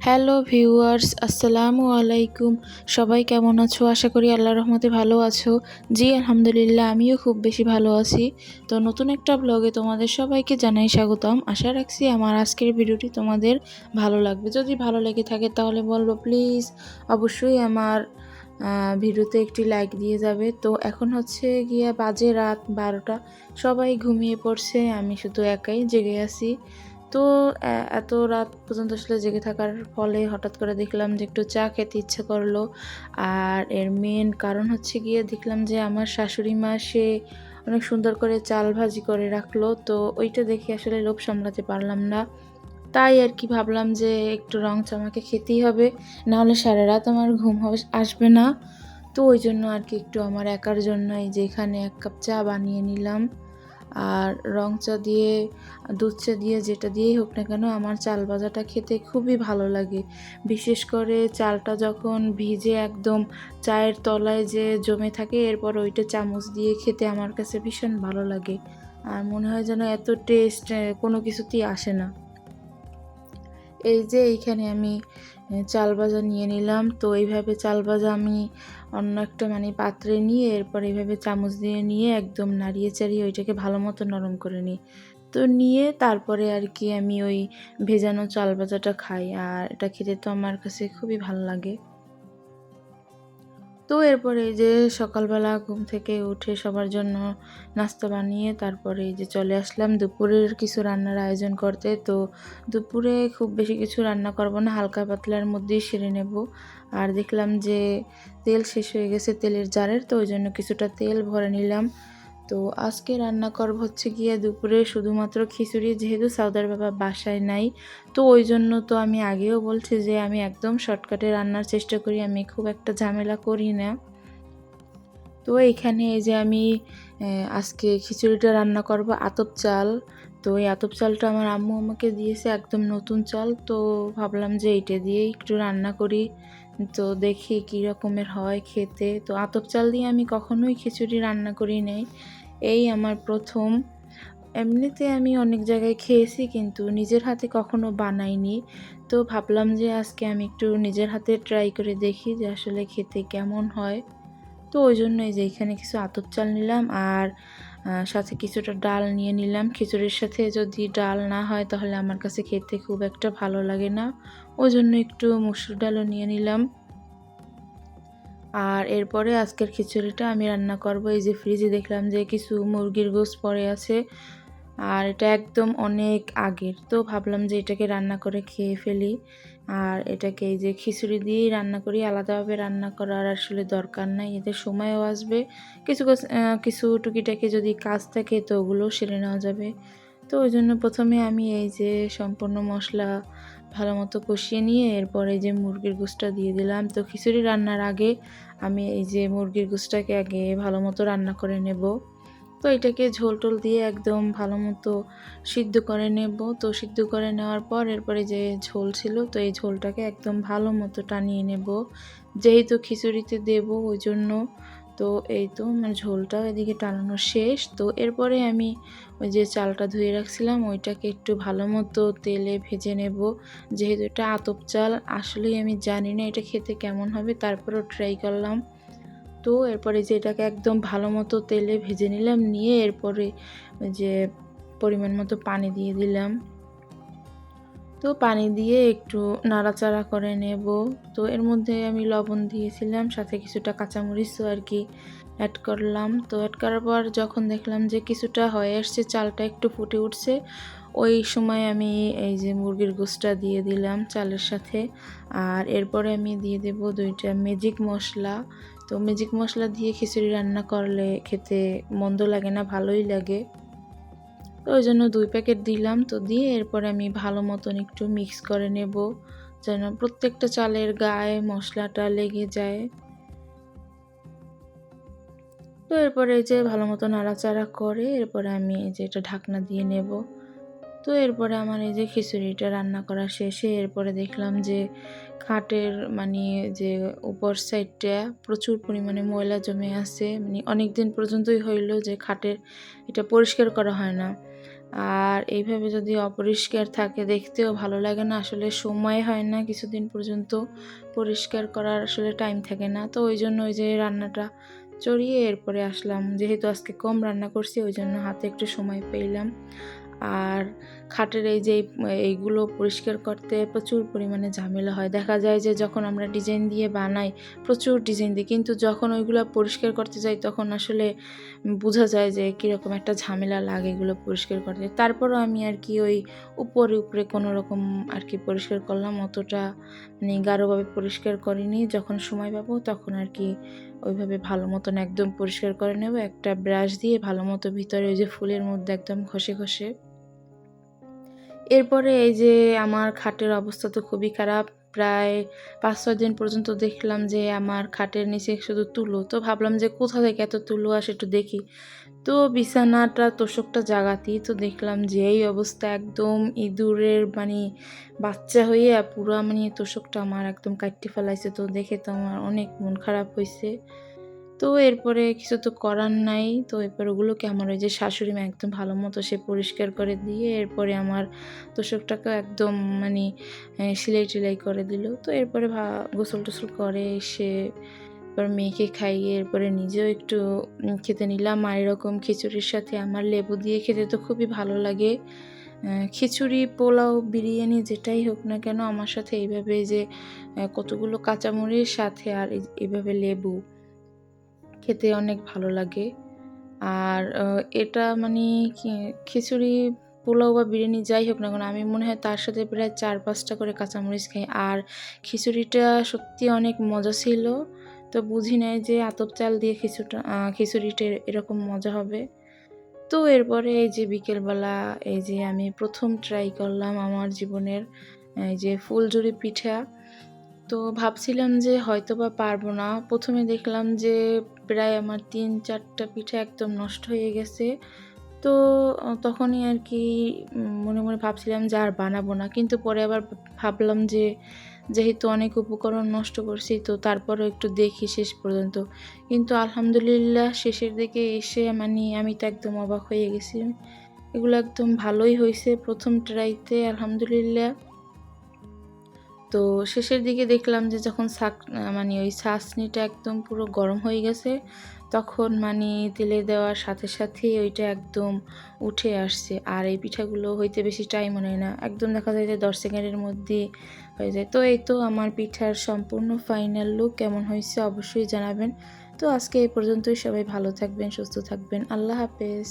Hello viewers, আসসালামু আলাইকুম। সবাই কেমন আছো? আশা করি আল্লাহর রহমতে ভালো আছো। জি আলহামদুলিল্লাহ, আমিও খুব বেশি ভালো আছি। তো নতুন একটা ব্লগে তোমাদের সবাইকে জানাই স্বাগতম। আশা রাখছি আমার আজকের ভিডিওটি তোমাদের ভালো লাগবে। যদি ভালো লেগে থাকে তাহলে বলবো প্লিজ অবশ্যই আমার ভিডিওতে একটি লাইক দিয়ে যাবে। তো এখন হচ্ছে গিয়া বাজে রাত 12টা, সবাই ঘুমিয়ে পড়ছে, আমি শুধু একাই জেগে আছি। তো এত রাত পর্যন্ত আসলে জেগে থাকার ফলে হঠাৎ করে দেখলাম যে একটু চা খেতে ইচ্ছে করলো। আর এর মেন কারণ হচ্ছে গিয়ে দেখলাম যে আমার শাশুড়ি মা সে অনেক সুন্দর করে চাল ভাজি করে রাখলো। তো ওইটা দেখে আসলে লোভ সামলাতে পারলাম না। তাই আর কি ভাবলাম যে একটু রং চা আমাকে খেতেই হবে, নাহলে সারা রাত আমার ঘুম আসবে না। তো ওই জন্য আর কি একটু আমার একার জন্য এই যে এখানে 1 কাপ চা বানিয়ে নিলাম। আর রং চা দিয়ে, দুধ চা দিয়ে, যেটা দিয়েই হোক না কেন আমার চাল ভাজাটা খেতে খুবই ভালো লাগে। বিশেষ করে চালটা যখন ভিজে একদম চায়ের তলায় যে জমে থাকে, এরপর ওইটা চামচ দিয়ে খেতে আমার কাছে ভীষণ ভালো লাগে। আর মনে হয় যেন এত টেস্ট কোনো কিছুতেই আসে না। এই যে এইখানে আমি চাল ভাজা নিয়ে নিলাম। তো এইভাবে চাল ভাজা আমি অন্য একটা পাত্রে নিয়ে এরপর এইভাবে চামচ দিয়ে নিয়ে একদম নাড়িয়ে চাড়িয়ে ওইটাকে ভালো মতো নরম করে নিই। তো নিয়ে তারপরে আর কি আমি ওই ভেজানো চাল ভাজাটা খাই। আর এটা খেতে তো আমার কাছে খুবই ভালো লাগে। তো এরপরে এই যে সকালবেলা ঘুম থেকে উঠে সবার জন্য নাস্তা বানিয়ে তারপরে এই যে চলে আসলাম দুপুরের কিছু রান্নার আয়োজন করতে। তো দুপুরে খুব বেশি কিছু রান্না করব না, হালকা পাতলার মধ্যেই সেরে নেব। আর দেখলাম যে তেল শেষ হয়ে গেছে তেলের জারের, তো ওই জন্য কিছুটা তেল ভরে নিলাম। তো আজকে রান্না করব হচ্ছে গিয়ে দুপুরে শুধুমাত্র খিচুড়ি, যেহেতু সাউদার বাবা বাসায় নাই। তো ওই জন্য তো আমি আগেও বলছি যে আমি একদম শর্টকাটে রান্নার চেষ্টা করি, আমি খুব একটা ঝামেলা করি না। তো এইখানে এই যে আমি আজকে খিচুড়িটা রান্না করব আতপ চাল। তো এই আতপ চালটা আমার আম্মু আমাকে দিয়েছে, একদম নতুন চাল। তো ভাবলাম যে এইটা দিয়েই একটু রান্না করি, তো দেখি কী রকমের হয় খেতে। তো আতপ চাল দিয়ে আমি কখনোই খিচুড়ি রান্না করি নাই, এই আমার প্রথম। এমনিতে আমি অনেক জায়গায় খেয়েছি কিন্তু নিজের হাতে কখনো বানাইনি। তো ভাবলাম যে আজকে আমি একটু নিজের হাতে ট্রাই করে দেখি যে আসলে খেতে কেমন হয়। তো ওই জন্য এই যে এখানে কিছু আতপ চাল নিলাম আর সাথে কিছুটা ডাল নিয়ে নিলাম। খিচুড়ির সাথে যদি ডাল না হয় তাহলে আমার কাছে খেতে খুব একটা ভালো লাগে না। ওই জন্য একটু মসুর ডালও নিয়ে নিলাম। আর এরপরে আজকের খিচুড়িটা আমি রান্না করব। এই যে ফ্রিজে দেখলাম যে কিছু মুরগির গোশত পড়ে আছে, আর এটা একদম অনেক আগের। তো ভাবলাম যে এটাকে রান্না করে খেয়ে ফেলি। আর এটাকে এই যে খিচুড়ি দিয়েই রান্না করি, আলাদাভাবে রান্না করার আসলে দরকার নাই, এতে সময়ও আসবে। কিছু টুকিটাকি যদি কাজ থাকে তো ওগুলোও সেরে নেওয়া যাবে। তো ওই জন্য প্রথমে আমি এই যে সম্পূর্ণ মশলা ভালো মতো কষিয়ে নিয়ে এরপর এই যে মুরগির গোশতটা দিয়ে দিলাম। তো খিচুড়ি রান্নার আগে আমি এই যে মুরগির গোশতটাকে আগে ভালো মতো রান্না করে নেব। তো এটাকে ঝোল টোল দিয়ে একদম ভালো মতো সিদ্ধ করে নেব। তো সিদ্ধ করে নেওয়ার পর এরপরে যে ঝোল ছিল, তো এই ঝোলটাকে একদম ভালো মতো টানিয়ে নেব, যেহেতু খিচুড়িতে দেব ওই জন্য। তো এই তো ঝোলটাও এদিকে টানানো শেষ। তো এরপরে আমি ওই যে চালটা ধুয়ে রাখছিলাম ওইটাকে একটু ভালো মতো তেলে ভেজে নেব। যেহেতু এটা আতপ চাল, আসলেই আমি জানি না এটা খেতে কেমন হবে, তারপরেও ট্রাই করলাম। তো এরপরে যে এটাকে একদম ভালো মতো তেলে ভেজে নিলাম, নিয়ে এরপরে ওই যে পরিমাণ মতো পানি দিয়ে দিলাম। তো পানি দিয়ে একটু নাড়াচাড়া করে নেব। তো এর মধ্যে আমি লবণ দিয়েছিলাম, সাথে কিছুটা কাঁচামরিচও আর কি অ্যাড করলাম। তো অ্যাড করার পর যখন দেখলাম যে কিছুটা হয়ে আসছে, চালটা একটু ফুটে উঠছে, ওই সময় আমি এই যে মুরগির গোশতটা দিয়ে দিলাম চালের সাথে। আর এরপরে আমি দিয়ে দেব 2টা ম্যাজিক মশলা। তো ম্যাজিক মশলা দিয়ে খিচুড়ি রান্না করলে খেতে মন্দ লাগে না, ভালোই লাগে। তো ওই জন্য 2 প্যাকেট দিলাম। তো দিয়ে এরপরে আমি ভালো মতন একটু মিক্স করে নেব, যেন প্রত্যেকটা চালের গায়ে মশলাটা লেগে যায়। তো এরপরে এই যে ভালো মতো নাড়াচাড়া করে এরপরে আমি এই যে এটা ঢাকনা দিয়ে নেব। তো এরপরে আমার এই যে খিচুড়িটা রান্না করা শেষে এরপরে দেখলাম যে খাটের যে উপর সাইডটা প্রচুর পরিমাণে ময়লা জমে আছে। অনেক দিন পর্যন্তই হইল যে খাটের এটা পরিষ্কার করা হয় না। আর এইভাবে যদি অপরিষ্কার থাকে দেখতেও ভালো লাগে না, আসলে সময় হয় না কিছুদিন পর্যন্ত পরিষ্কার করার, আসলে টাইম থাকে না। তো ওই জন্য ওই যে রান্নাটা চড়িয়ে এরপরে আসলাম, যেহেতু আজকে কম রান্না করছি ওই জন্য হাতে একটু সময় পেলাম। আর খাটের এই যে এইগুলো পরিষ্কার করতে প্রচুর পরিমাণে ঝামেলা হয়। দেখা যায় যে যখন আমরা ডিজাইন দিয়ে বানাই, প্রচুর ডিজাইন দিই, কিন্তু যখন ওইগুলো পরিষ্কার করতে যাই তখন আসলে বোঝা যায় যে কীরকম একটা ঝামেলা লাগে এগুলো পরিষ্কার করতে। তারপরও আমি আর কি ওই উপরে উপরে কোনো রকম আর কি পরিষ্কার করলাম, অতটা মানে গাঢ়ভাবে পরিষ্কার করিনি। যখন সময় পাবো তখন আর কি ওইভাবে ভালো মতন একদম পরিষ্কার করে নেব, একটা ব্রাশ দিয়ে ভালো মতো ভিতরে ওই যে ফুলের মধ্যে একদম ঘষে ঘষে। এরপরে এই যে আমার খাটের অবস্থা তো খুবই খারাপ। প্রায় ৫-৬ দিন পর্যন্ত দেখলাম যে আমার খাটের নিচে শুধু তুলো। তো ভাবলাম যে কোথা থেকে এত তুলো আসে একটু দেখি। তো বিছানাটা তোশকটা জাগাতেই তো দেখলাম যে এই অবস্থা, একদম ইঁদুরের মানে বাচ্চা হইয়া পুরা মানে তোশকটা আমার একদম কাইট্টে ফেলাইছে। তো দেখে তো আমার অনেক মন খারাপ হইছে। তো এরপরে কিছু তো করার নাই। তো এরপর ওগুলোকে আমার ওই যে শাশুড়ি মা একদম ভালো মতো সে পরিষ্কার করে দিয়ে এরপরে আমার তোশকটাকেও একদম মানে সেলাই-টেলাই করে দিল। তো এরপরে গোসল-টোসল করে এসে এরপর মেয়েকে খাইয়ে এরপরে নিজেও একটু খেতে নিলাম। আর এরকম খিচুড়ির সাথে আমার লেবু দিয়ে খেতে তো খুবই ভালো লাগে। খিচুড়ি, পোলাও, বিরিয়ানি যেটাই হোক না কেন আমার সাথে এইভাবে যে কতগুলো কাঁচামরিচ সাথে আর এভাবে লেবু খেতে অনেক ভালো লাগে। আর এটা মানে কি খিচুড়ি, পোলাও বা বিরিয়ানি যাই হোক না কেন আমি মনে হয় তার সাথে প্রায় ৪-৫ টা করে কাঁচামরিচ খাই। আর খিচুড়িটা সত্যি অনেক মজা ছিল। তো বুঝি নাই যে আতপ চাল দিয়ে খিচুড়িটা এরকম মজা হবে। তো এরপরে এই যে বিকেলবেলা এই যে আমি ১ম ট্রাই করলাম আমার জীবনের এই যে ফুলঝুরি পিঠা। তো ভাবছিলাম যে হয়তোবা পারবো না। ১ম এ দেখলাম যে প্রায় আমার ৩-৪ টা পিঠা একদম নষ্ট হয়ে গেছে। তো তখনই আর কি মনে, মনে ভাবছিলাম যে আর বানাবো না। কিন্তু পরে আবার ভাবলাম যে যেহেতু অনেক উপকরণ নষ্ট করছি তো তারপরেও একটু দেখি শেষ পর্যন্ত। কিন্তু আলহামদুলিল্লাহ শেষের দিকে এসে মানে আমি তো একদম অবাক হয়ে গেছি। এগুলো একদম ভালোই হইছে ১ম ট্রাইতে আলহামদুলিল্লাহ। তো শেষের দিকে দেখলাম যে যখন মানে ওই ছাঁচনিটা একদম পুরো গরম হয়ে গেছে, তখন মানে তেলে দেওয়ার সাথে সাথেই ওইটা একদম উঠে আসছে। আর এই পিঠাগুলো হইতে বেশি টাইমও নেয় না। একদম দেখা যায় যে ১০ সেকেন্ডের মধ্যে হয়ে যায়। তো এই তো আমার পিঠার সম্পূর্ণ ফাইনাল লুক কেমন হয়েছে অবশ্যই জানাবেন। তো আজকে এই পর্যন্তই। সবাই ভালো থাকবেন, সুস্থ থাকবেন। আল্লাহ হাফেজ।